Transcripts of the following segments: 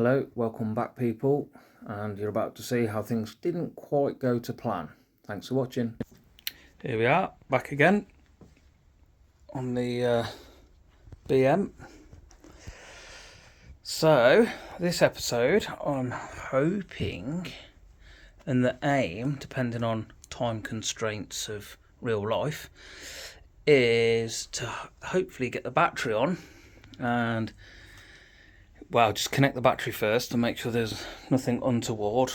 Hello, welcome back people, and you're about to see how things didn't quite go to plan. Thanks for watching. Here we are, back again on the BM. So, this episode I'm hoping, and the aim, depending on time constraints of real life, is to hopefully get the battery on and just connect the battery first to make sure there's nothing untoward.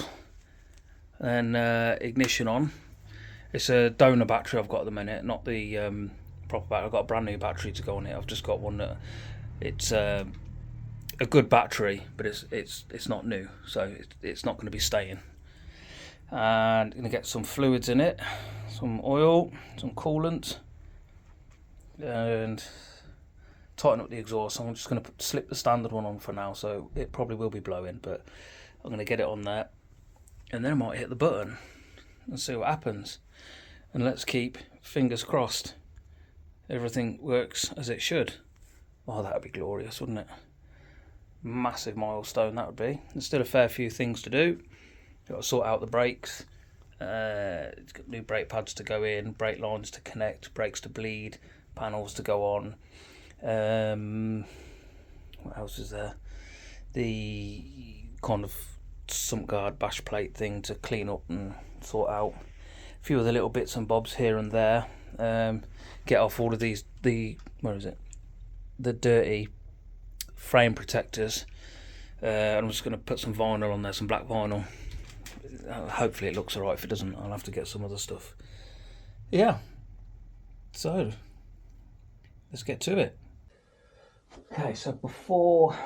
Then ignition on. It's a donor battery I've got at the minute, not the proper battery. I've got a brand new battery to go on it. I've just got one that it's a good battery, but it's not new, so it's not going to be staying. And going to get some fluids in it, some oil, some coolant, and tighten up the exhaust. I'm just going to slip the standard one on for now, so it probably will be blowing, but I'm going to get it on there, and then I might hit the button and see what happens. And let's keep fingers crossed everything works as it should. Oh, that would be glorious, wouldn't it? Massive milestone that would be. There's still a fair few things to do. Got to sort out the brakes. It's got new brake pads to go in, brake lines to connect, brakes to bleed, panels to go on. What else is there? The kind of sump guard bash plate thing to clean up and sort out. A few of the little bits and bobs here and there. Get off all of these, the dirty frame protectors. I'm just going to put some vinyl on there, some black vinyl. Hopefully it looks alright. If it doesn't, I'll have to get some other stuff. Yeah, so let's get to it. Okay, so before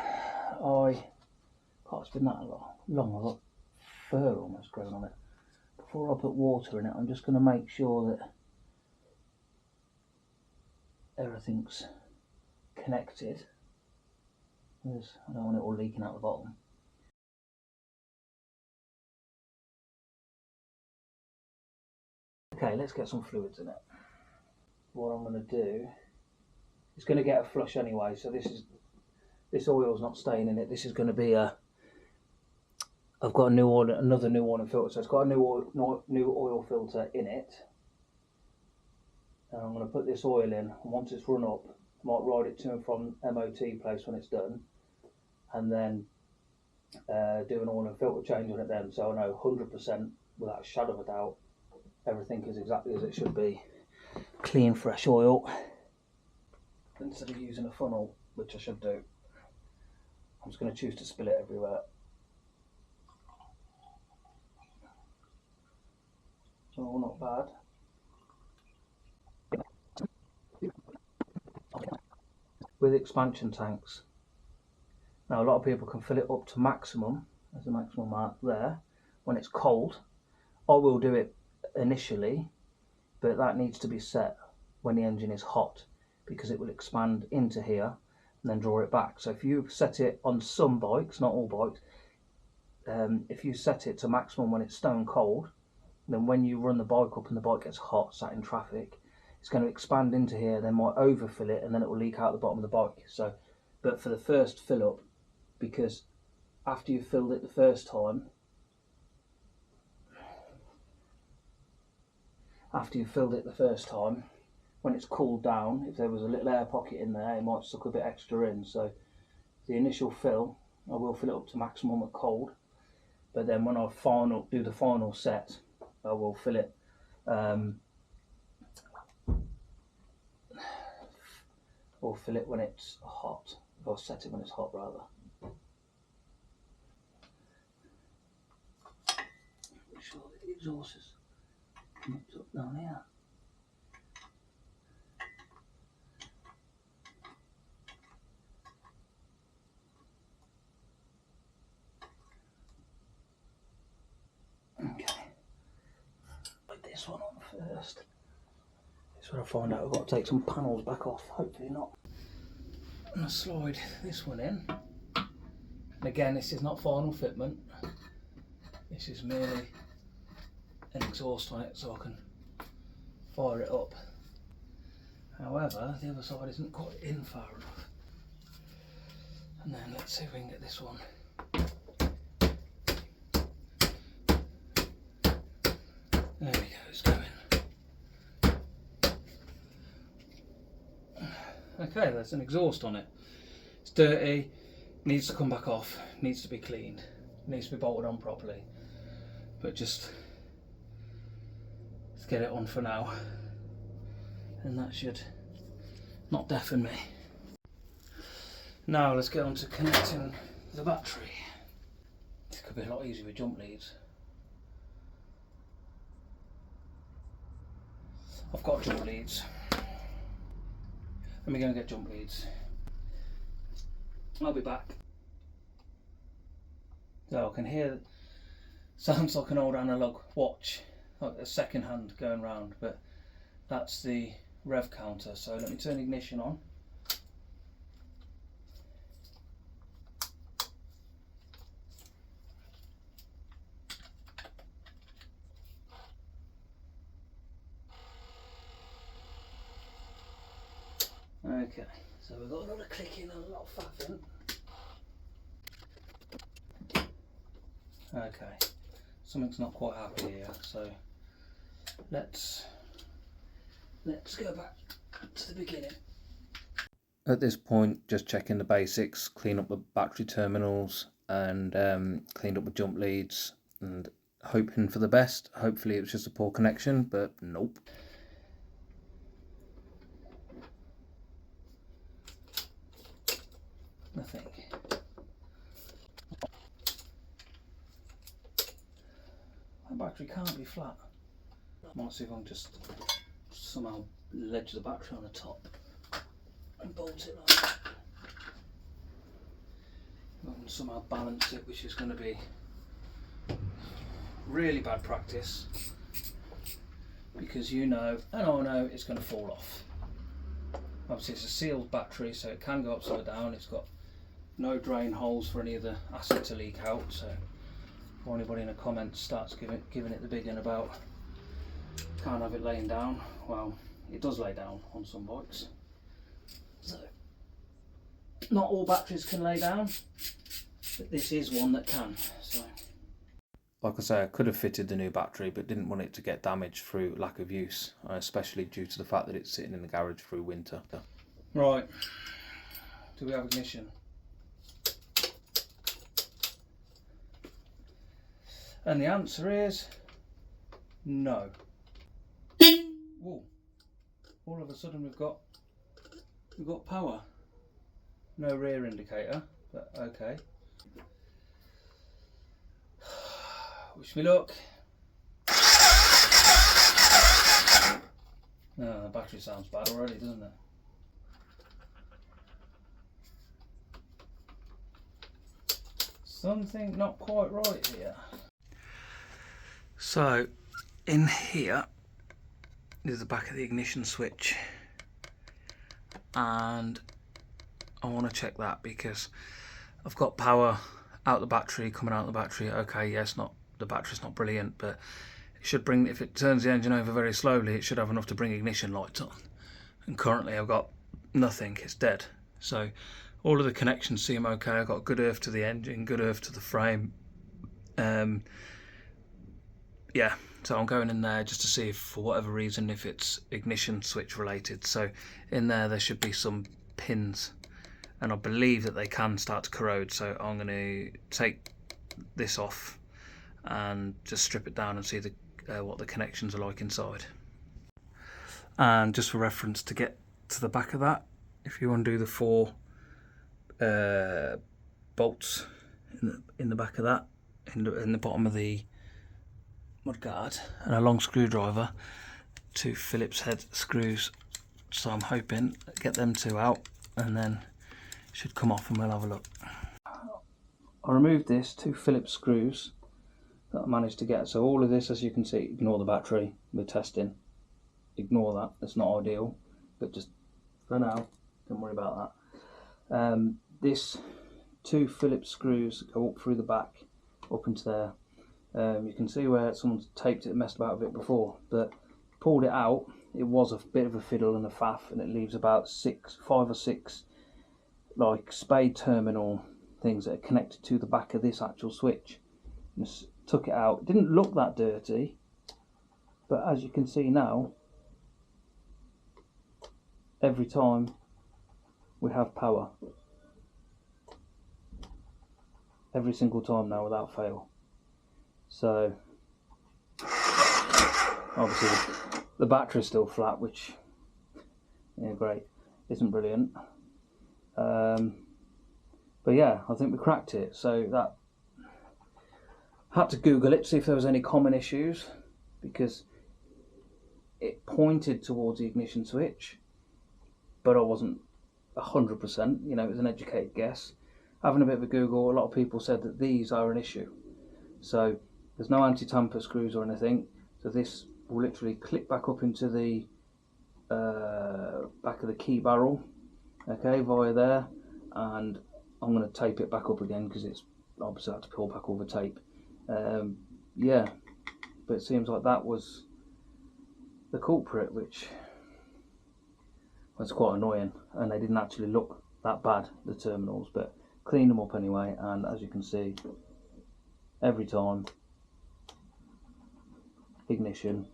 it's been that long, I've got fur almost growing on it. Before I put water in it, I'm just going to make sure that everything's connected, because I don't want it all leaking out the bottom. Okay, let's get some fluids in it. What I'm going to do, it's going to get a flush anyway, so this oil's not staying in it. This is going to be I've got another new oil and filter, so it's got a new oil filter in it. And I'm going to put this oil in, and once it's run up, I might ride it to and from MOT place when it's done, and then do an oil and filter change on it then, so I know 100% without a shadow of a doubt everything is exactly as it should be. Clean, fresh oil, instead of using a funnel, which I should do. I'm just going to choose to spill it everywhere. So not bad. With expansion tanks, now a lot of people can fill it up to maximum. There's a maximum mark there when it's cold. I will do it initially, but that needs to be set when the engine is hot, because it will expand into here and then draw it back. So if you set it on some bikes, not all bikes, if you set it to maximum when it's stone cold, then when you run the bike up and the bike gets hot, sat in traffic, it's going to expand into here, then might overfill it, and then it will leak out the bottom of the bike. So, but for the first fill up, because after you've filled it the first time, when it's cooled down, if there was a little air pocket in there, it might suck a bit extra in. So the initial fill, I will fill it up to maximum at cold, but then when I do the final set, I will fill it when it's hot. I'll set it when it's hot rather. Make sure that the exhaust is connected up down here. Okay, put this one on first. This is where I find out I've got to take some panels back off, hopefully not. I'm going to slide this one in. And again, this is not final fitment. This is merely an exhaust on it so I can fire it up. However, the other side isn't quite in far enough. And then let's see if we can get this one There we go, it's going. Okay, there's an exhaust on it. It's dirty, needs to come back off, needs to be cleaned, needs to be bolted on properly. But just let's get it on for now, and that should not deafen me. Now let's get on to connecting the battery. This could be a lot easier with jump leads. I've got jump leads. Let me go and get jump leads. I'll be back. So I can hear, sounds like an old analog watch, like a second hand going round, but that's the rev counter. So let me turn ignition on. Okay, so we've got a lot of clicking and a lot of faffing. Okay, something's not quite happy here, so let's go back to the beginning. At this point, just checking the basics, clean up the battery terminals and cleaned up the jump leads and hoping for the best. Hopefully it was just a poor connection, but nope. Nothing. That battery can't be flat. I might see if I can just somehow ledge the battery on the top and bolt it like that. If I can somehow balance it, which is going to be really bad practice, because you know, and I know, it's going to fall off. Obviously it's a sealed battery, so it can go upside down. It's got no drain holes for any of the acid to leak out, so if anybody in the comments starts giving it the big one about can't have it laying down, well, it does lay down on some bikes. So not all batteries can lay down, but this is one that can. So like I say, I could have fitted the new battery, but didn't want it to get damaged through lack of use, especially due to the fact that it's sitting in the garage through winter. Right, do we have ignition? And the answer is no. Whoa. All of a sudden we've got power. No rear indicator, but okay. Wish me luck. Oh, the battery sounds bad already, doesn't it? Something not quite right here. So, in here is the back of the ignition switch, and I want to check that because I've got power out the battery, coming out the battery. Okay, yes, the battery's not brilliant, but it should bring, if it turns the engine over very slowly, it should have enough to bring ignition lights on. And currently I've got nothing, it's dead. So all of the connections seem okay. I've got good earth to the engine, good earth to the frame. Yeah, so I'm going in there just to see if, for whatever reason, if it's ignition switch related. So in there should be some pins, and I believe that they can start to corrode. So I'm going to take this off and just strip it down and see what the connections are like inside. And just for reference, to get to the back of that, if you undo the 4 bolts in the back of that, in the bottom of the mudguard, and a long screwdriver, 2 Phillips head screws. So I'm hoping get them 2 out, and then it should come off and we'll have a look. I removed this 2 Phillips screws that I managed to get. So all of this, as you can see, ignore the battery, we're testing, ignore that, that's not ideal, but just for now, don't worry about that. This 2 Phillips screws go up through the back, up into there. You can see where someone's taped it and messed about with it before, but pulled it out, it was a bit of a fiddle and a faff, and it leaves about 5 or 6 like spade terminal things that are connected to the back of this actual switch. Just took it out. It didn't look that dirty, But as you can see now, every time we have power, every single time now without fail. So obviously the battery's still flat, which, yeah, great, isn't brilliant. But yeah, I think we cracked it. So that, had to Google it to see if there was any common issues, because it pointed towards the ignition switch, but I wasn't 100%, you know, it was an educated guess. Having a bit of a Google, a lot of people said that these are an issue. So there's no anti-tamper screws or anything, so this will literally clip back up into the back of the key barrel, okay, via there, and I'm going to tape it back up again because it's obviously had to pull back all the tape. Yeah, but it seems like that was the culprit, which was quite annoying, and they didn't actually look that bad, the terminals, but cleaned them up anyway, and as you can see, every time, ignition,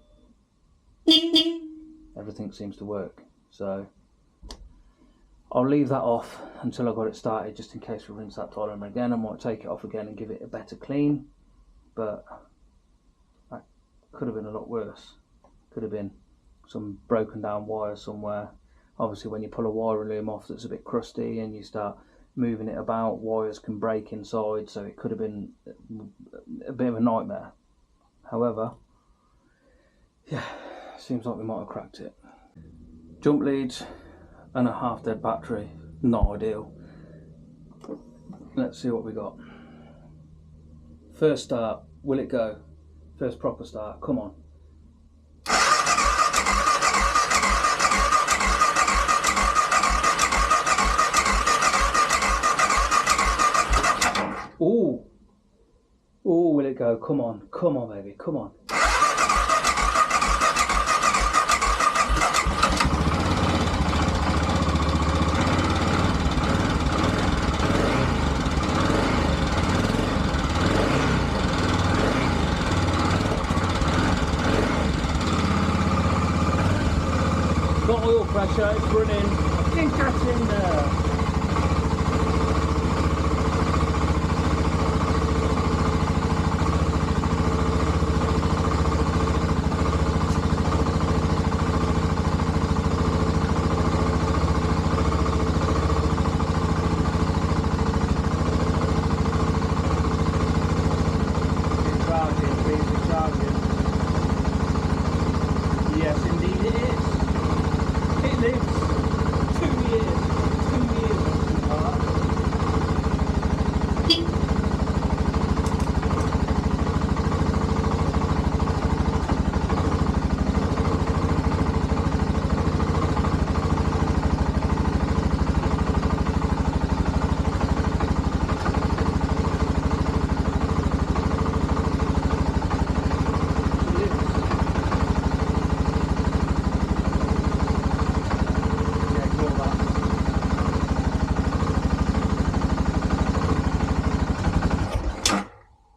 everything seems to work. So I'll leave that off until I got it started, just in case we rinse that timer again. I might take it off again and give it a better clean, but that could have been a lot worse. Could have been some broken down wire somewhere. Obviously when you pull a wire loom off that's a bit crusty and you start moving it about, wires can break inside, so it could have been a bit of a nightmare. However, yeah, seems like we might have cracked it. Jump leads and a half dead battery, not ideal. Let's see what we got. First start, will it go? First proper start, come on. Ooh, ooh, will it go? Come on, baby, come on. Got oil pressure, it's running. I think that's in there. Yes, indeed it is. It lives 2 years. 2 years.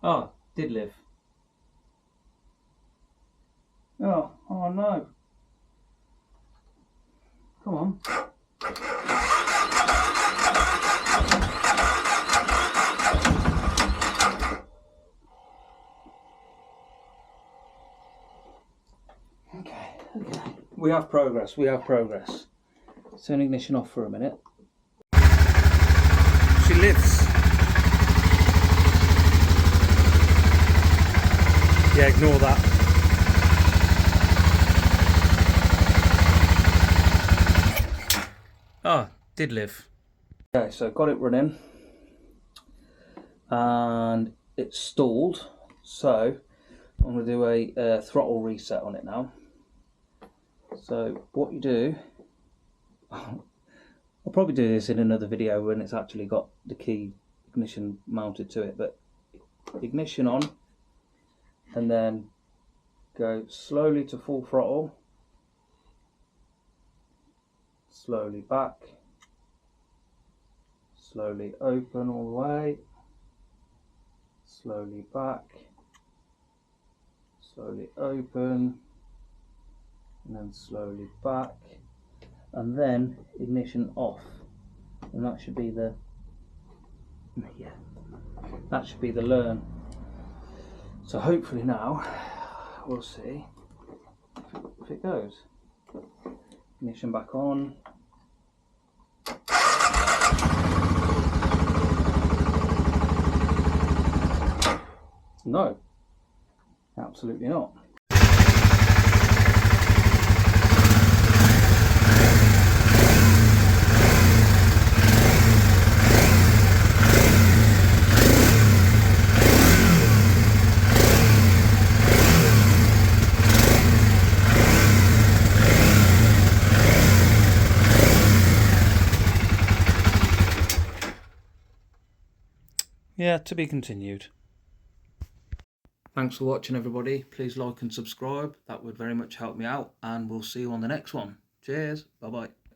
Oh, did live. Oh, oh no. Come on. Okay. We have progress, Turn ignition off for a minute. She lives. Yeah, ignore that. Oh, did live. Okay, so got it running and it's stalled, so I'm going to do a throttle reset on it now. So what you do, I'll probably do this in another video when it's actually got the key ignition mounted to it, but ignition on, and then go slowly to full throttle, slowly back, slowly open all the way, slowly back, slowly open, and then slowly back, and then ignition off, and that should be the learn. So hopefully now we'll see if it goes. Ignition back on. No, absolutely not. Yeah, to be continued. Thanks for watching, everybody. Please like and subscribe. That would very much help me out, and we'll see you on the next one. Cheers. Bye bye.